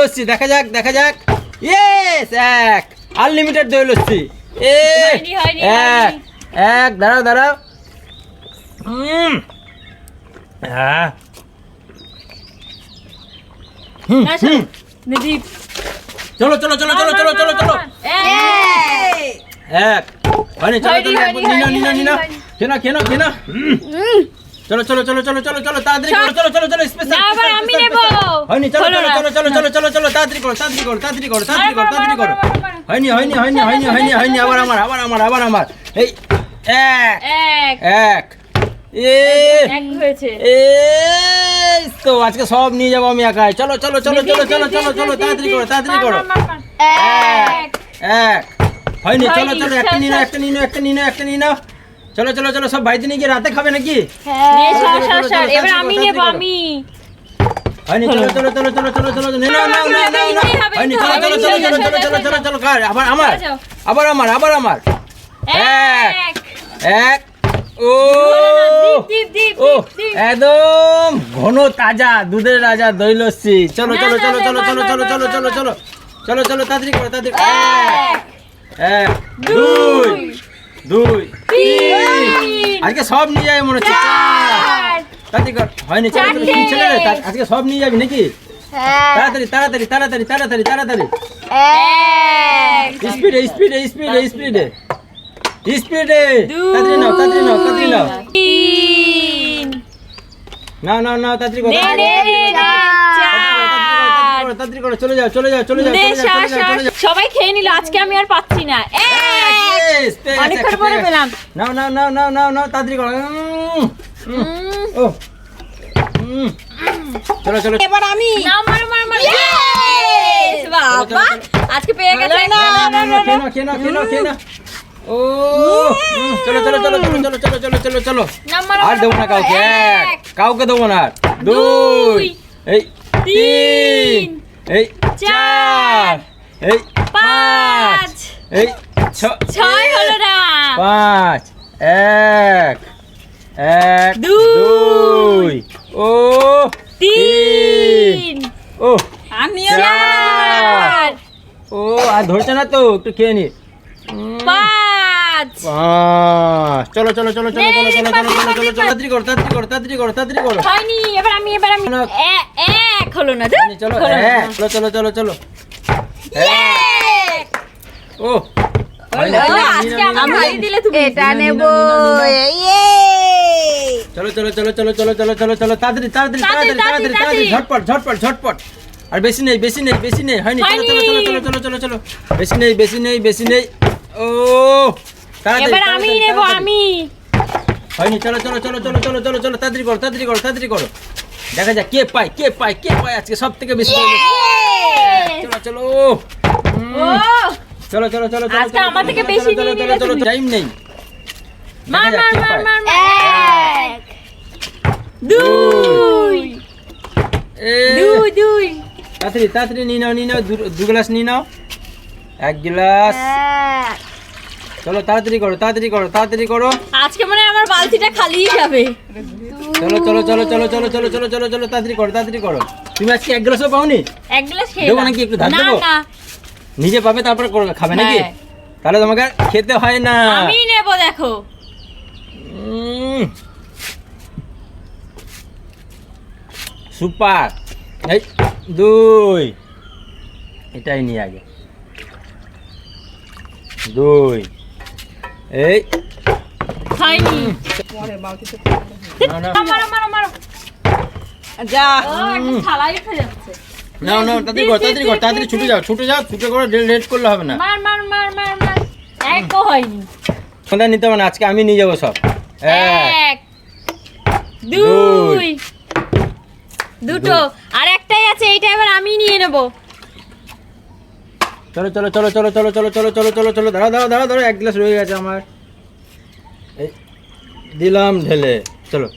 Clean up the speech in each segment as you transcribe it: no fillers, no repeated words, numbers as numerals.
লস্যি, দেখা যাক। ইয়েস, এক আনলিমিটেড দই লস্যি। এক দাঁড়াও। হ্যাঁ চলো। এক হয়নি, চলো নিনা কেন চলো তাড়াতাড়ি চলো স্পেশাল হয়নি, চলো তাড়াতাড়ি করো হয়নি, আবার আমার এই এক তো আজকে সব নিয়ে যাবো আমি একাই। চলো তাড়াতাড়ি করো এক হয়নি, চলো একটা নিয়ে নাও চলো সব ভাইতে নিয়ে গিয়ে রাতে খাবে নাকি? হয়নি, চলো হয়নি, চলো আবার আমার এক ও একদম ঘন তাজা দুধের রাজা দই লস্যি। চলো তাড়াতাড়ি করো এক দুই তিন আজকে সব নিয়ে যাবে মনে হচ্ছে। তাড়াতাড়ি কর হয়নি, ছেলে আজকে সব নিয়ে যাবি নাকি? তাড়াতাড়ি স্পিডে তাড়াতাড়ি নাও তাড়াতাড়ি করো চলে যাও সবাই খেয়ে নিল, আজকে আমি আর পাচ্ছি না। অনেকক্ষণ পরে পেলাম। নাও তাড়াতাড়ি করো। চলো এবার আমি বাবা আজকে পেয়ে গেছে। খেয়ে না ও চলো আর দেবো না কাউকে দেবো না। দুই এই তিন এই চার এই পাঁচ এই ছয় হলো না। পাঁচ এক দুই ও তিন ও চার ও আর ধরছে না তো, একটু খেয়ে নি। পাঁচ চলো তাড়াতাড়ি করো হয়নি, এবার আমি এক হলো না। চলো ও আজকে আমাকে দিলে তুমি এটা নেব। চলো তাড়াতাড়ি ঝটপট আর বেশি নেই হয়নি। চলো বেশি নেই ও এবার আমি নেব হয়নি। চলো তাড়াতাড়ি করো দেখা যাক কে পায় আজকে সব থেকে বেশি। চলো আজকে আমার থেকে বেশি নিয়ে নিলে তুমি। টাইম নেই। মার এক দুই তাড়াতাড়ি নিয়ে নাও দু গ্লাস নিয়ে নাও, এক গ্লাস। চলো তাড়াতাড়ি করো আজকে মনে হয় আমার বালতিটা খালিই যাবে। চলো তাড়াতাড়ি করো তুমি আজকে এক গ্লাসও পাওনি? এক গ্লাস খেয়ে দেবো নাকি একটু ধার দেবো? নিজে পাবে তারপরে খাবে নাকি? তাহলে তোমাকে খেতে হয় না। আমি নেব দেখো। সুপার এই দুই এটাই নিয়ে আগে দুই এই হয়নি। মারো যা থালাই উঠে যাচ্ছে। তাড়াতাড়ি ছুটে যাও ছুটে করে লেট করলে হবে না। মার একও হয়নি। সন্ধ্যা নিতে হবে না, আজকে আমি নিয়ে যাবো সব। এক দুই দুটো আর একটাই আছে, এইটা এবার আমি নিয়ে নেব। চলো দাঁড়াও এক গ্লাস রয়ে গেছে আমার, দিলাম ঢেলে। চলো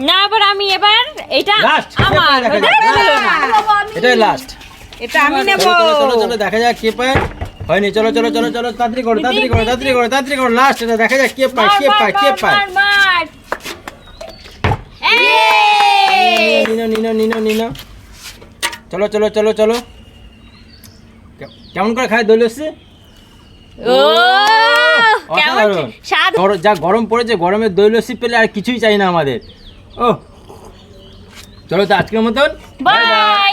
না এবার এটা লাস্ট আমার। এটাই লাস্ট, এটা আমি নেব। চলো দেখা যাক কে পায়। হয়নি, চলো তাড়াতাড়ি করো লাস্ট, এটা দেখা যাক কে পায়। নিনো চলো চলো চলো চলো কেমন করে খায় দই লস্যি ও কেমন অসাধারণ। স্বাদ যা গরম পড়েছে, গরমে দই লস্যি পেলে আর কিছুই চাই না আমাদের। ও চলো তো আজকের মতন বাই